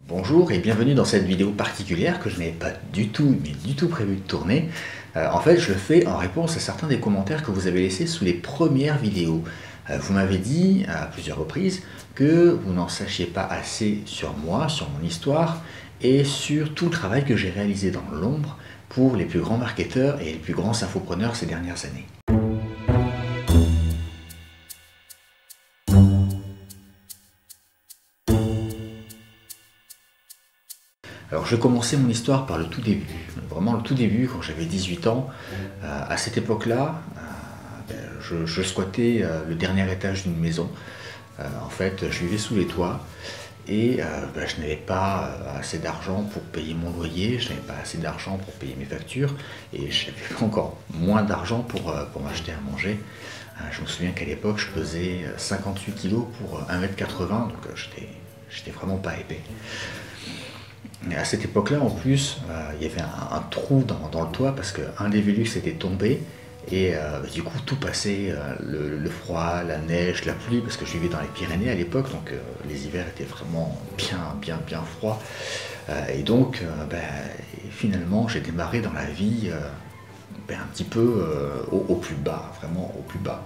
Bonjour et bienvenue dans cette vidéo particulière que je n'avais pas du tout prévu de tourner. En fait, je le fais en réponse à certains des commentaires que vous avez laissés sous les premières vidéos. Vous m'avez dit à plusieurs reprises que vous n'en sachiez pas assez sur moi, sur mon histoire et sur tout le travail que j'ai réalisé dans l'ombre pour les plus grands marketeurs et les plus grands infopreneurs ces dernières années. Alors je vais commencer mon histoire par le tout début, vraiment le tout début quand j'avais 18 ans. À cette époque-là, je squattais le dernier étage d'une maison. En fait, je vivais sous les toits et je n'avais pas assez d'argent pour payer mon loyer, je n'avais pas assez d'argent pour payer mes factures et je n'avais encore moins d'argent pour m'acheter à manger. Je me souviens qu'à l'époque, je pesais 58 kg pour 1,80 m, donc j'étais vraiment pas épais. Et à cette époque-là, en plus, il y avait un trou dans le toit parce qu'un des Velux était tombé et du coup tout passait, le froid, la neige, la pluie, parce que je vivais dans les Pyrénées à l'époque, donc les hivers étaient vraiment bien froids. Et donc finalement j'ai démarré dans la vie un petit peu au plus bas, vraiment au plus bas.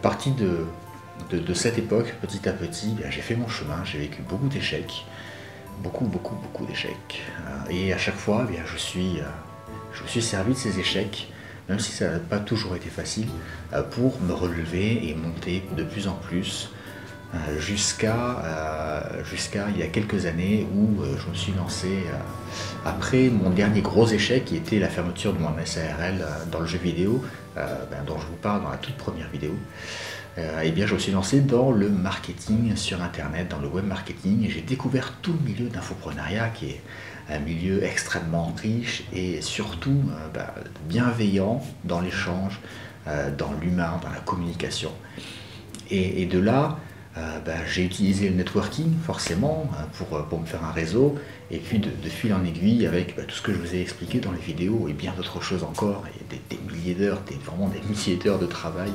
Parti de cette époque, petit à petit, j'ai fait mon chemin, j'ai vécu beaucoup d'échecs. Beaucoup d'échecs. Et à chaque fois, je me suis servi de ces échecs, même si ça n'a pas toujours été facile, pour me relever et monter de plus en plus, jusqu'à il y a quelques années où je me suis lancé, après mon dernier gros échec qui était la fermeture de mon SARL dans le jeu vidéo, dont je vous parle dans la toute première vidéo. Je me suis lancé dans le marketing sur internet, dans le web marketing, et j'ai découvert tout le milieu d'infoprenariat qui est un milieu extrêmement riche et surtout bienveillant dans l'échange, dans l'humain, dans la communication. Et de là, j'ai utilisé le networking forcément pour me faire un réseau, et puis de fil en aiguille avec tout ce que je vous ai expliqué dans les vidéos et bien d'autres choses encore, et des milliers d'heures, vraiment des milliers d'heures de travail.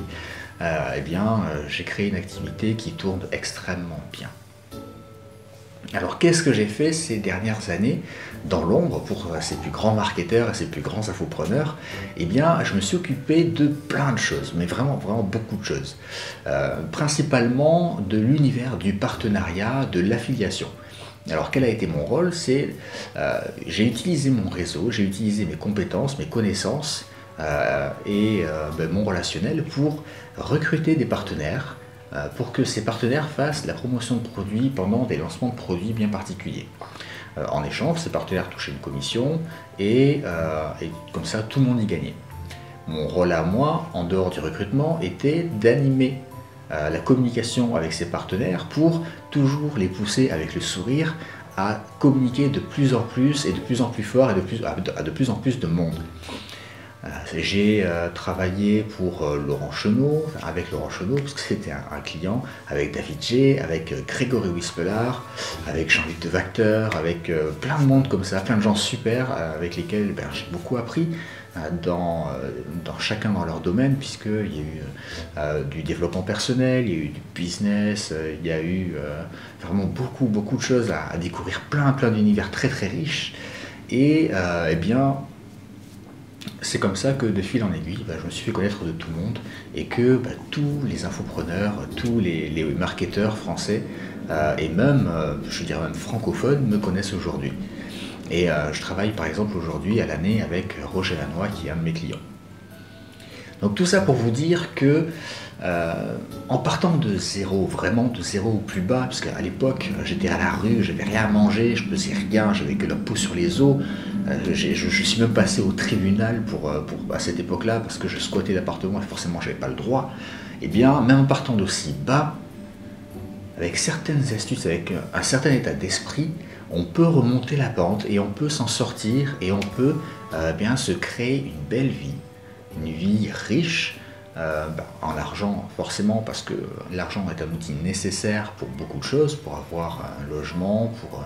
J'ai créé une activité qui tourne extrêmement bien. Alors qu'est-ce que j'ai fait ces dernières années dans l'ombre pour ces plus grands marketeurs et ces plus grands infopreneurs? Je me suis occupé de plein de choses, mais vraiment beaucoup de choses. Principalement de l'univers du partenariat, de l'affiliation. Alors quel a été mon rôle? J'ai utilisé mon réseau, j'ai utilisé mes compétences, mes connaissances, mon relationnel pour recruter des partenaires, pour que ces partenaires fassent la promotion de produits pendant des lancements de produits bien particuliers. En échange, ces partenaires touchaient une commission et comme ça tout le monde y gagnait. Mon rôle à moi, en dehors du recrutement, était d'animer la communication avec ces partenaires pour toujours les pousser avec le sourire à communiquer de plus en plus et de plus en plus fort et à de plus en plus de monde. J'ai travaillé pour Laurent Chenot, avec Laurent Chenot, parce que c'était un client, avec David G, avec Grégory Wispelard, avec Jean-Luc de Vacteur, avec plein de monde comme ça, plein de gens super avec lesquels j'ai beaucoup appris dans chacun dans leur domaine, puisqu'il y a eu du développement personnel, il y a eu du business, il y a eu vraiment beaucoup de choses à découvrir, plein d'univers très riches. Et c'est comme ça que de fil en aiguille, je me suis fait connaître de tout le monde et que tous les infopreneurs, tous les marketeurs français et même, je dirais même francophones me connaissent aujourd'hui. Et je travaille par exemple aujourd'hui à l'année avec Roger Lannoy qui est un de mes clients. Donc tout ça pour vous dire que en partant de zéro, vraiment de zéro au plus bas, parce qu'à l'époque j'étais à la rue, j'avais rien à manger, je pesais rien, j'avais que la peau sur les os. Je suis même passé au tribunal à cette époque-là parce que je squattais l'appartement et forcément j'avais pas le droit. Même en partant d'aussi bas, avec certaines astuces, avec un certain état d'esprit, on peut remonter la pente et on peut s'en sortir et on peut se créer une belle vie, une vie riche. En argent forcément, parce que l'argent est un outil nécessaire pour beaucoup de choses, pour avoir un logement, pour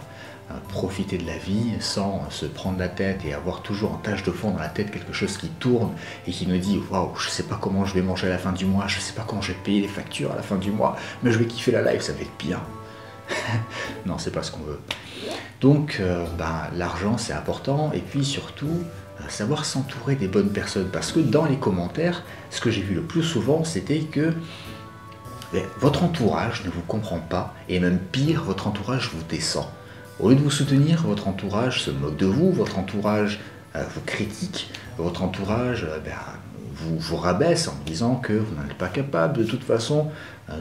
profiter de la vie sans se prendre la tête et avoir toujours en tâche de fond dans la tête quelque chose qui tourne et qui nous dit waouh, je sais pas comment je vais manger à la fin du mois, je sais pas comment je vais payer les factures à la fin du mois, mais je vais kiffer la life, ça va être bien. Non, c'est pas ce qu'on veut. Donc, l'argent, c'est important. Et puis surtout, savoir s'entourer des bonnes personnes. Parce que dans les commentaires, ce que j'ai vu le plus souvent, c'était que votre entourage ne vous comprend pas. Et même pire, votre entourage vous descend. Au lieu de vous soutenir, votre entourage se moque de vous. Votre entourage vous critique. Votre entourage vous rabaisse en disant que vous n'êtes pas capable. De toute façon,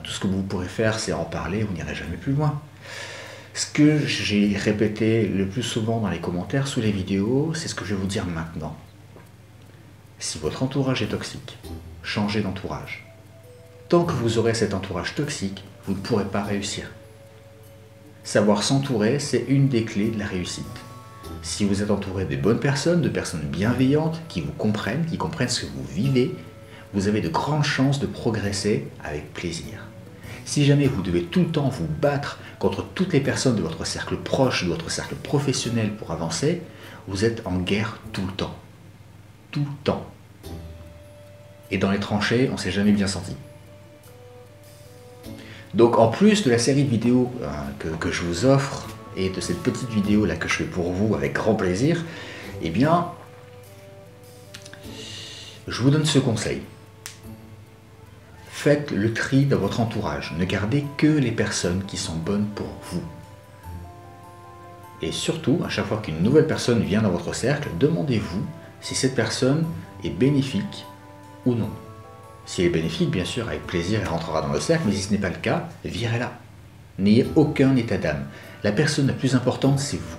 tout ce que vous pourrez faire, c'est en parler. Vous n'irez jamais plus loin. Ce que j'ai répété le plus souvent dans les commentaires sous les vidéos, c'est ce que je vais vous dire maintenant. Si votre entourage est toxique, changez d'entourage. Tant que vous aurez cet entourage toxique, vous ne pourrez pas réussir. Savoir s'entourer, c'est une des clés de la réussite. Si vous êtes entouré de bonnes personnes, de personnes bienveillantes, qui vous comprennent, qui comprennent ce que vous vivez, vous avez de grandes chances de progresser avec plaisir. Si jamais vous devez tout le temps vous battre contre toutes les personnes de votre cercle proche, de votre cercle professionnel pour avancer, vous êtes en guerre tout le temps. Tout le temps. Et dans les tranchées, on ne s'est jamais bien senti. Donc en plus de la série de vidéos que je vous offre, et de cette petite vidéo là que je fais pour vous avec grand plaisir, eh bien, je vous donne ce conseil. Faites le tri dans votre entourage. Ne gardez que les personnes qui sont bonnes pour vous. Et surtout, à chaque fois qu'une nouvelle personne vient dans votre cercle, demandez-vous si cette personne est bénéfique ou non. Si elle est bénéfique, bien sûr, avec plaisir, elle rentrera dans le cercle, mais si ce n'est pas le cas, virez-la. N'ayez aucun état d'âme. La personne la plus importante, c'est vous.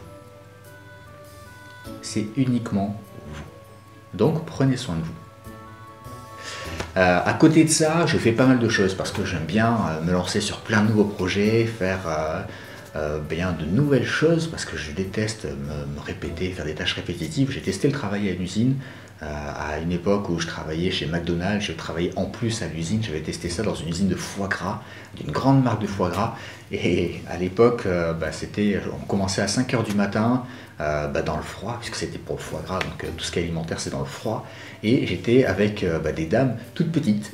C'est uniquement vous. Donc, prenez soin de vous. À côté de ça, je fais pas mal de choses parce que j'aime bien me lancer sur plein de nouveaux projets, faire de nouvelles choses parce que je déteste me répéter, faire des tâches répétitives. J'ai testé le travail à l'usine à une époque où je travaillais chez McDonald's, je travaillais en plus à l'usine, j'avais testé ça dans une usine de foie gras, d'une grande marque de foie gras, et à l'époque, on commençait à 5 h du matin, dans le froid, puisque c'était pour le foie gras, donc tout ce qui est alimentaire c'est dans le froid, et j'étais avec des dames toutes petites,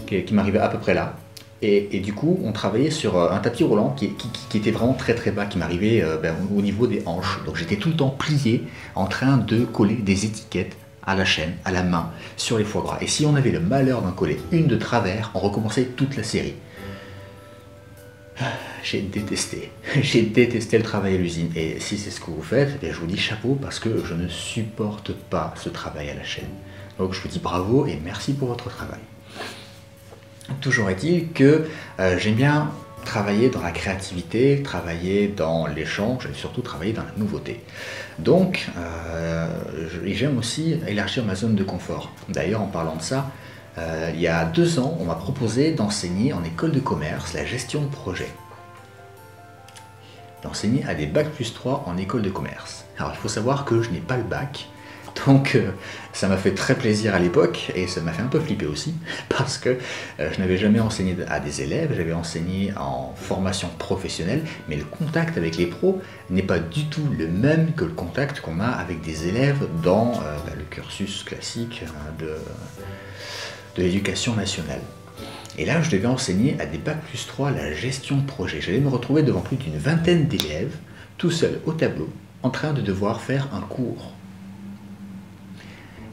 qui m'arrivaient à peu près là, et du coup on travaillait sur un tapis roulant qui était vraiment très très bas, qui m'arrivait au niveau des hanches, donc j'étais tout le temps plié en train de coller des étiquettes à la chaîne, à la main, sur les foie gras. Et si on avait le malheur d'en coller une de travers, on recommençait toute la série. J'ai détesté le travail à l'usine. Et si c'est ce que vous faites, je vous dis chapeau parce que je ne supporte pas ce travail à la chaîne. Donc je vous dis bravo et merci pour votre travail. Toujours est-il que j'aime bien travailler dans la créativité, travailler dans l'échange et surtout travailler dans la nouveauté. Donc, j'aime aussi élargir ma zone de confort. D'ailleurs, en parlant de ça, il y a 2 ans, on m'a proposé d'enseigner en école de commerce la gestion de projet. D'enseigner à des Bac+3 en école de commerce. Alors, il faut savoir que je n'ai pas le bac. Donc ça m'a fait très plaisir à l'époque et ça m'a fait un peu flipper aussi parce que je n'avais jamais enseigné à des élèves, j'avais enseigné en formation professionnelle, mais le contact avec les pros n'est pas du tout le même que le contact qu'on a avec des élèves dans le cursus classique de l'éducation nationale. Et là, je devais enseigner à des Bac+3 la gestion de projet. J'allais me retrouver devant plus d'une vingtaine d'élèves, tout seul au tableau, en train de devoir faire un cours.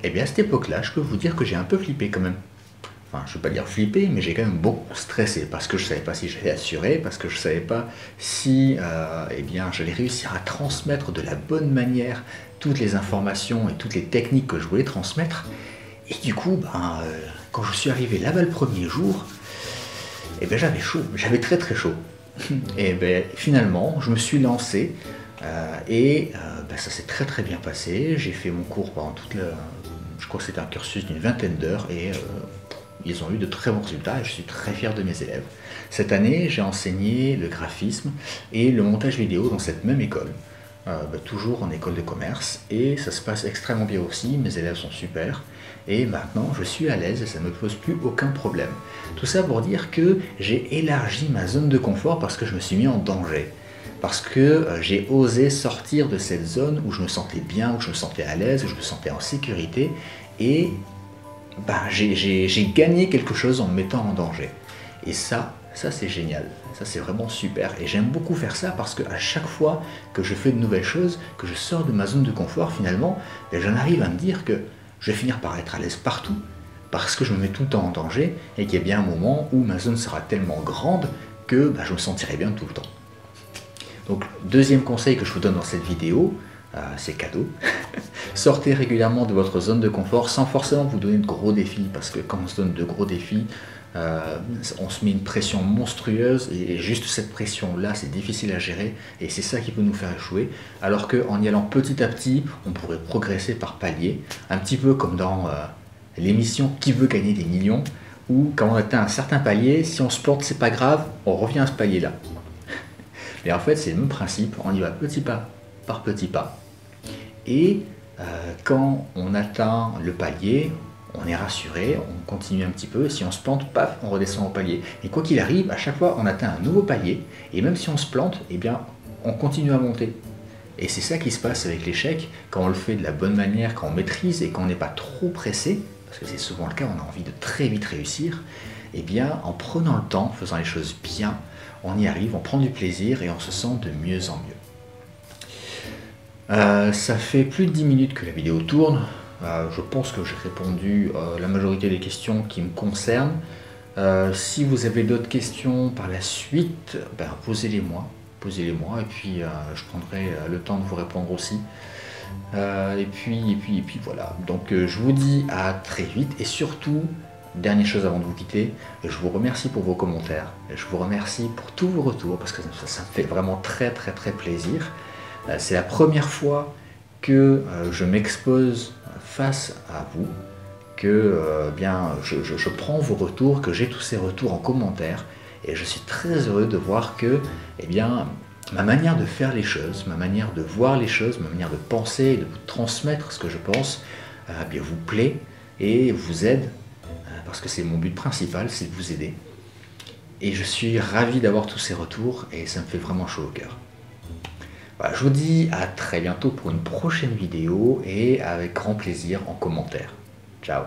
Et bien à cette époque-là, je peux vous dire que j'ai un peu flippé quand même. Enfin, je ne vais pas dire flippé, mais j'ai quand même beaucoup stressé parce que je ne savais pas si j'allais assurer, parce que je ne savais pas si j'allais réussir à transmettre de la bonne manière toutes les informations et toutes les techniques que je voulais transmettre. Et du coup, quand je suis arrivé là-bas le premier jour, j'avais chaud, j'avais très très chaud. Et finalement, je me suis lancé ça s'est très très bien passé. J'ai fait mon cours pendant je crois que c'était un cursus d'une vingtaine d'heures et ils ont eu de très bons résultats et je suis très fier de mes élèves. Cette année, j'ai enseigné le graphisme et le montage vidéo dans cette même école, toujours en école de commerce, et ça se passe extrêmement bien aussi, mes élèves sont super, et maintenant je suis à l'aise et ça ne me pose plus aucun problème. Tout ça pour dire que j'ai élargi ma zone de confort parce que je me suis mis en danger. Parce que j'ai osé sortir de cette zone où je me sentais bien, où je me sentais à l'aise, où je me sentais en sécurité, et j'ai gagné quelque chose en me mettant en danger. Et ça, Ça c'est génial, ça c'est vraiment super et j'aime beaucoup faire ça parce qu'à chaque fois que je fais de nouvelles choses, que je sors de ma zone de confort finalement, j'en arrive à me dire que je vais finir par être à l'aise partout parce que je me mets tout le temps en danger et qu'il y a bien un moment où ma zone sera tellement grande que je me sentirai bien tout le temps. Donc deuxième conseil que je vous donne dans cette vidéo, c'est cadeau. Sortez régulièrement de votre zone de confort sans forcément vous donner de gros défis parce que quand on se donne de gros défis, on se met une pression monstrueuse et juste cette pression-là, c'est difficile à gérer et c'est ça qui peut nous faire échouer. Alors qu'en y allant petit à petit, on pourrait progresser par paliers, un petit peu comme dans l'émission Qui veut gagner des millions, où quand on atteint un certain palier, si on se plante, c'est pas grave, on revient à ce palier-là. Mais en fait, c'est le même principe, on y va petit pas par petit pas. Et quand on atteint le palier, on est rassuré, on continue un petit peu, et si on se plante, paf, on redescend au palier. Et quoi qu'il arrive, à chaque fois, on atteint un nouveau palier, et même si on se plante, eh bien, on continue à monter. Et c'est ça qui se passe avec l'échec, quand on le fait de la bonne manière, quand on maîtrise et quand on n'est pas trop pressé, parce que c'est souvent le cas, on a envie de très vite réussir, eh bien, en prenant le temps, en faisant les choses bien, on y arrive, on prend du plaisir et on se sent de mieux en mieux. Ça fait plus de 10 minutes que la vidéo tourne. Je pense que j'ai répondu à la majorité des questions qui me concernent. Si vous avez d'autres questions par la suite, posez-les-moi. Posez-les-moi et puis je prendrai le temps de vous répondre aussi. Et puis voilà. Donc je vous dis à très vite et surtout, dernière chose avant de vous quitter, je vous remercie pour vos commentaires. Je vous remercie pour tous vos retours parce que ça me fait vraiment très plaisir. C'est la première fois que je m'expose face à vous, que je prends vos retours, que j'ai tous ces retours en commentaire et je suis très heureux de voir que ma manière de faire les choses, ma manière de voir les choses, ma manière de penser et de vous transmettre ce que je pense vous plaît et vous aide parce que c'est mon but principal, c'est de vous aider. Et je suis ravi d'avoir tous ces retours et ça me fait vraiment chaud au cœur. Voilà, je vous dis à très bientôt pour une prochaine vidéo et avec grand plaisir en commentaire. Ciao.